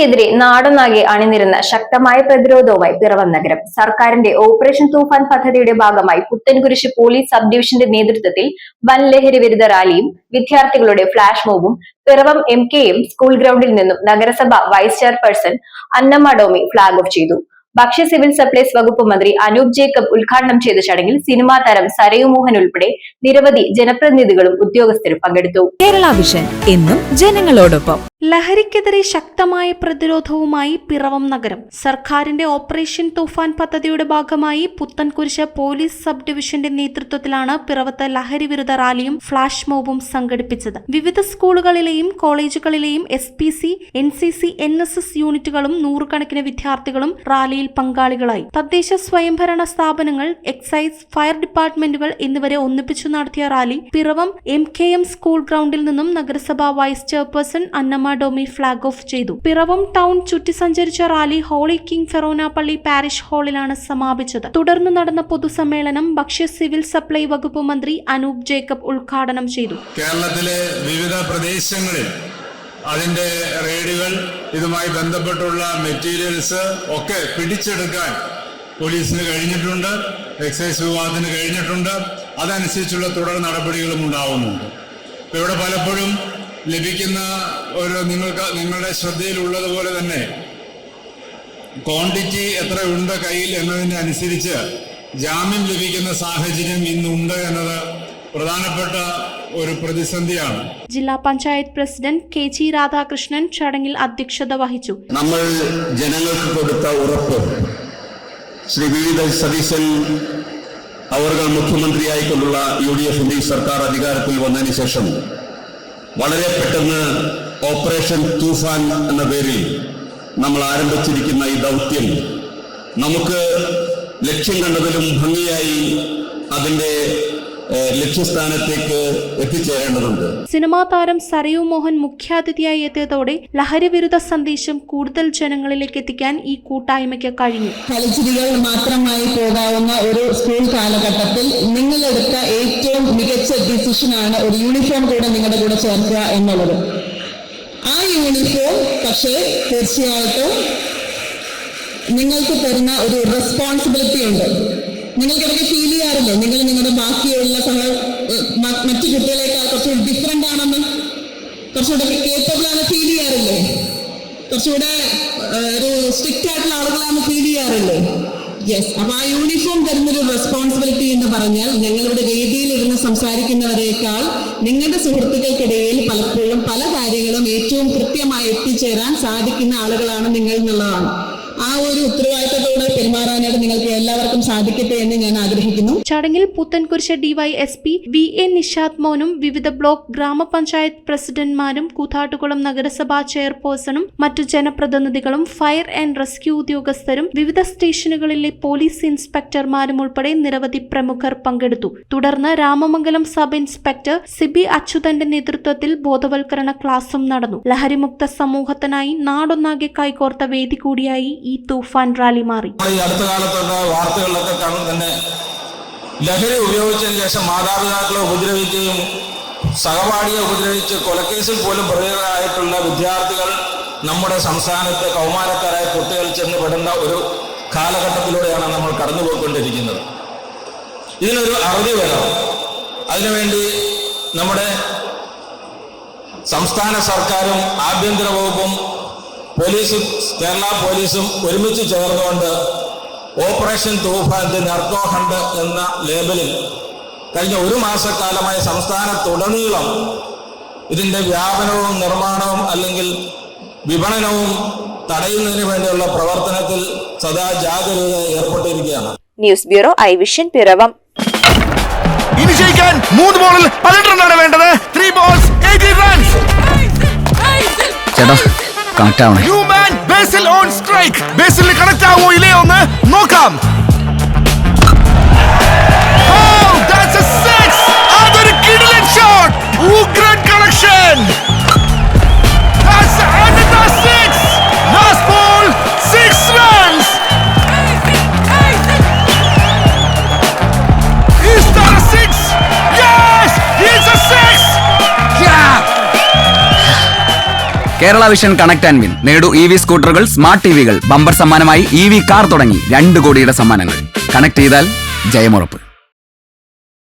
ലഹരിക്കെതിരെ നാടൊന്നാകെ അണിനിരുന്ന ശക്തമായ പ്രതിരോധവുമായി പിറവം നഗരം. സർക്കാരിന്റെ ഓപ്പറേഷൻ തൂഫാൻ പദ്ധതിയുടെ ഭാഗമായി പുത്തൻകുരിശ് പോലീസ് സബ് ഡിവിഷന്റെ നേതൃത്വത്തിൽ വൻ ലഹരി വിരുദ്ധ റാലിയും വിദ്യാർത്ഥികളുടെ ഫ്ളാഷ് മോബും പിറവം MKM സ്കൂൾ ഗ്രൗണ്ടിൽ നിന്നും നഗരസഭ vice chairperson Annamma ഡോമി flag off ചെയ്തു. ഭക്ഷ്യ സിവിൽ സപ്ലൈസ് വകുപ്പ് മന്ത്രി അനൂപ് ജേക്കബ് ഉദ്ഘാടനം ചെയ്ത ചടങ്ങിൽ സിനിമാ താരം സരയു മോഹൻ ഉൾപ്പെടെ നിരവധി ജനപ്രതിനിധികളും ഉദ്യോഗസ്ഥരും പങ്കെടുത്തു. കേരള വിഷൻ എന്നും ജനങ്ങളോടൊപ്പം. ലഹരിക്കെതിരെ ശക്തമായ പ്രതിരോധവുമായി പിറവം നഗരം. സർക്കാരിന്റെ ഓപ്പറേഷൻ തൂഫാൻ പദ്ധതിയുടെ ഭാഗമായി പുത്തൻകുരിശ് പോലീസ് സബ് ഡിവിഷന്റെ നേതൃത്വത്തിലാണ് പിറവത്ത് ലഹരി വിരുദ്ധ റാലിയും ഫ്ളാഷ് മോബും സംഘടിപ്പിച്ചത്. വിവിധ സ്കൂളുകളിലെയും കോളേജുകളിലെയും SPC, NCC, NSS യൂണിറ്റുകളും നൂറുകണക്കിന് വിദ്യാർത്ഥികളും റാലിയിൽ പങ്കാളികളായി. തദ്ദേശ സ്വയംഭരണ സ്ഥാപനങ്ങൾ, എക്സൈസ്, ഫയർ ഡിപ്പാർട്ട്മെന്റുകൾ എന്നിവരെ ഒന്നിപ്പിച്ചു നടത്തിയ റാലി പിറവം MKM സ്കൂൾ ഗ്രൗണ്ടിൽ നിന്നും നഗരസഭ vice chairperson Annamma ഡോമി flag off ചെയ്തു. പിറവം ടൗൺ ചുറ്റി സഞ്ചരിച്ച റാലി ഹോളി കിങ് ഫെറോന പള്ളി പാരിഷ് ഹാളിലാണ് സമാപിച്ചത്. തുടർന്ന് നടന്ന പൊതുസമ്മേളനം ഭക്ഷ്യ സിവിൽ സപ്ലൈ വകുപ്പ് മന്ത്രി അനൂപ് ജേക്കബ് ഉദ്ഘാടനം ചെയ്തു. കേരളത്തിലെ വിവിധ പ്രദേശങ്ങളിൽ അതിന്റെ റെയ്ഡുകൾ, ഇതുമായി ബന്ധപ്പെട്ടുള്ള മെറ്റീരിയൽസ് ഒക്കെ പിടിച്ചെടുക്കാൻ പോലീസിന് കഴിഞ്ഞിട്ടുണ്ട്, എക്സൈസ് വിഭാഗത്തിന് കഴിഞ്ഞിട്ടുണ്ട്. അതനുസരിച്ചുള്ള തുടർ നടപടികളും ഉണ്ടാവുന്നുണ്ട്. ഇവിടെ പലപ്പോഴും ലഭിക്കുന്ന നിങ്ങളുടെ ശ്രദ്ധയിലുള്ളതുപോലെ തന്നെ ക്വാണ്ടിറ്റി എത്ര ഉണ്ട് കയ്യിൽ എന്നതിൻ്റെ അനുസരിച്ച് ജാമ്യം ലഭിക്കുന്ന സാഹചര്യം ഇന്നുണ്ട് എന്നത് പ്രധാനപ്പെട്ട ഒരു പ്രതിസന്ധിയാണ്. ജില്ലാ പഞ്ചായത്ത് പ്രസിഡന്റ് KG രാധാകൃഷ്ണൻ ചടങ്ങിൽ അധ്യക്ഷത വഹിച്ചു. നമ്മൾ ജനങ്ങൾക്ക് കൊടുത്ത ഉറപ്പ് ശ്രീ വി. സതീശൻ അവർ മുഖ്യമന്ത്രിയായിക്കൊണ്ടുള്ള UDF സർക്കാർ അധികാരത്തിൽ വന്നതിന് ശേഷം വളരെ പെട്ടെന്ന് ഓപ്പറേഷൻ തൂഫാൻ എന്ന പേരിൽ നമ്മൾ ആരംഭിച്ചിരിക്കുന്ന ഈ ദൗത്യം നമുക്ക് ലക്ഷ്യം കണ്ടതിലും ഭംഗിയായി അതിന്റെ ലക്ഷ്യസ്ഥാനത്തേക്ക് എത്തിച്ചേരേണ്ടതുണ്ട്. സിനിമാ താരം സരയു മോഹൻ മുഖ്യാതിഥിയായി എത്തിയതോടെ ലഹരി വിരുദ്ധ സന്ദേശം കൂടുതൽ ജനങ്ങളിലേക്ക് എത്തിക്കാൻ ഈ കൂട്ടായ്മയ്ക്ക് കഴിഞ്ഞു. കളിച്ചിരികൾ മാത്രമായി പോകാവുന്ന ഒരു സ്കൂൾ കാലഘട്ടത്തിൽ നിങ്ങളെടുത്ത ഏറ്റവും മികച്ച ഡിസിഷനാണ് ഒരു യൂണിഫോം കൂടെ നിങ്ങളുടെ കൂടെ ചേർക്കുക എന്നുള്ളത്. ആ യൂണിഫോം പക്ഷേ തീർച്ചയായിട്ടും നിങ്ങൾക്ക് തരുന്ന ഒരു റെസ്പോൺസിബിലിറ്റി ഉണ്ട്. നിങ്ങൾക്കിടയ്ക്ക് ഫീൽ ചെയ്യാറില്ലേ നിങ്ങൾ നിങ്ങളുടെ ബാക്കിയുള്ള മറ്റു കുട്ടികളെക്കാൾ കുറച്ചുകൂടി ഡിഫറെൻ്റ് ആണെന്ന്, കുറച്ചുകൂടെ കേപ്പബിൾ ആണ് ഫീൽ ചെയ്യാറില്ലേ? കുറച്ചുകൂടെ ഒരു സ്ട്രിക്റ്റ് ആയിട്ടുള്ള ആളുകളാണ് ഫീൽ ചെയ്യാറില്ലേ? യെസ്. അപ്പൊ ആ യൂണിഫോം തരുന്നൊരു റെസ്പോൺസിബിലിറ്റി എന്ന് പറഞ്ഞാൽ ഞങ്ങളുടെ വേദിയിൽ ഇരുന്ന് സംസാരിക്കുന്നവരേക്കാൾ നിങ്ങളുടെ സുഹൃത്തുക്കൾക്കിടയിൽ പലപ്പോഴും പല കാര്യങ്ങളും ഏറ്റവും കൃത്യമായി എത്തിച്ചേരാൻ സാധിക്കുന്ന ആളുകളാണ് നിങ്ങൾ എന്നുള്ളതാണ്. ആ ഒരു ഉത്തരവാദിത്തത്തോടെ പെരുമാറാനായിട്ട് നിങ്ങൾക്ക് എല്ലാവർക്കും സാധിക്കട്ടെ എന്ന് ഞാൻ ആഗ്രഹിക്കുന്നു. ചടങ്ങിൽ പുത്തൻകുരിശ് DYSP VA നിഷാദ് മോനും വിവിധ ബ്ലോക്ക് ഗ്രാമപഞ്ചായത്ത് പ്രസിഡന്റ്മാരും കൂത്താട്ടുകുളം നഗരസഭാ ചെയർപേഴ്സണും മറ്റു ജനപ്രതിനിധികളും ഫയർ ആൻഡ് റെസ്ക്യൂ ഉദ്യോഗസ്ഥരും വിവിധ സ്റ്റേഷനുകളിലെ പോലീസ് ഇൻസ്പെക്ടർമാരും ഉൾപ്പെടെ നിരവധി പ്രമുഖർ പങ്കെടുത്തു. തുടർന്ന് രാമമംഗലം സബ് ഇൻസ്പെക്ടർ സിബി അച്യുതന്റെ നേതൃത്വത്തിൽ ബോധവൽക്കരണ ക്ലാസും നടന്നു. ലഹരിമുക്ത സമൂഹത്തിനായി നാടൊന്നാകെ കൈകോർത്ത വേദി കൂടിയായി ഈ തൂഫാൻ റാലി മാറി. ഈ അടുത്ത കാലത്തുള്ള വാർത്തകളിലൊക്കെ കാണും തന്നെ ലഹരി ഉപയോഗിച്ചതിന് ശേഷം മാതാപിതാക്കളെ ഉപദ്രവിക്കുകയും സഹപാഠിയെ ഉപദ്രവിച്ച് കൊലക്കേസിൽ പോലും പ്രതികളായിട്ടുള്ള വിദ്യാർത്ഥികൾ നമ്മുടെ സംസ്ഥാനത്തെ കൗമാരക്കാരായ കുട്ടികൾ ചെന്ന് പെടുന്ന ഒരു കാലഘട്ടത്തിലൂടെയാണ് നമ്മൾ കടന്നുപോയിക്കൊണ്ടിരിക്കുന്നത്. ഇതിനൊരു അറുതി വരണം. അതിനുവേണ്ടി നമ്മുടെ സംസ്ഥാന സർക്കാരും ആഭ്യന്തര വകുപ്പും പോലീസും കേരള പോലീസും ഒരുമിച്ച് ചേർന്നുകൊണ്ട് ഓപ്പറേഷൻ തൂഫാൻ നർക്കോ ഹണ്ട് എന്ന ലേബലിൽ കഴിഞ്ഞ ഒരു മാസക്കാലമായി സംസ്ഥാനത്തുടനീളം ഇതിൻ്റെ വ്യാപനവും നിർമ്മാണവും അല്ലെങ്കിൽ വിപണനവും തടയുന്നതിന് വേണ്ടിയുള്ള പ്രവർത്തനത്തിൽ സദാ ജാഗ്രത ഏർപ്പെട്ടിരിക്കുകയാണ്. News bureau ഐവിഷൻ Piravom. ഇനി ജയിക്കാൻ 3 ബോളിൽ 18 റണ്ണാണ് വേണ്ടത്. 3 balls 18 runs. ചേട്ടാ കണക്ട് ആവണേ. New man Basil on strike. ബേസിലിന് കണക്ട് ആവോ ഇല്ലയോ എന്ന് നോക്കാം. Oh, that's a 6. അതൊരു കിടിലൻ ഷോട്ട്. ഉഗ്രൻ connection. That's another 6. Last ball 6 runs. Is that a 6? Yes, it's a 6. Yeah. Kerala vision connect and win. നേടൂ EV സ്കൂട്ടറുകൾ, സ്മാർട്ട് TVകൾ, ബമ്പർ സമ്മാനമായി EV കാർ തുടങ്ങി 2 കോടിയുടെ സമ്മാനങ്ങൾ. കണക്ട് ചെയ്താൽ ജയമുറപ്പ്.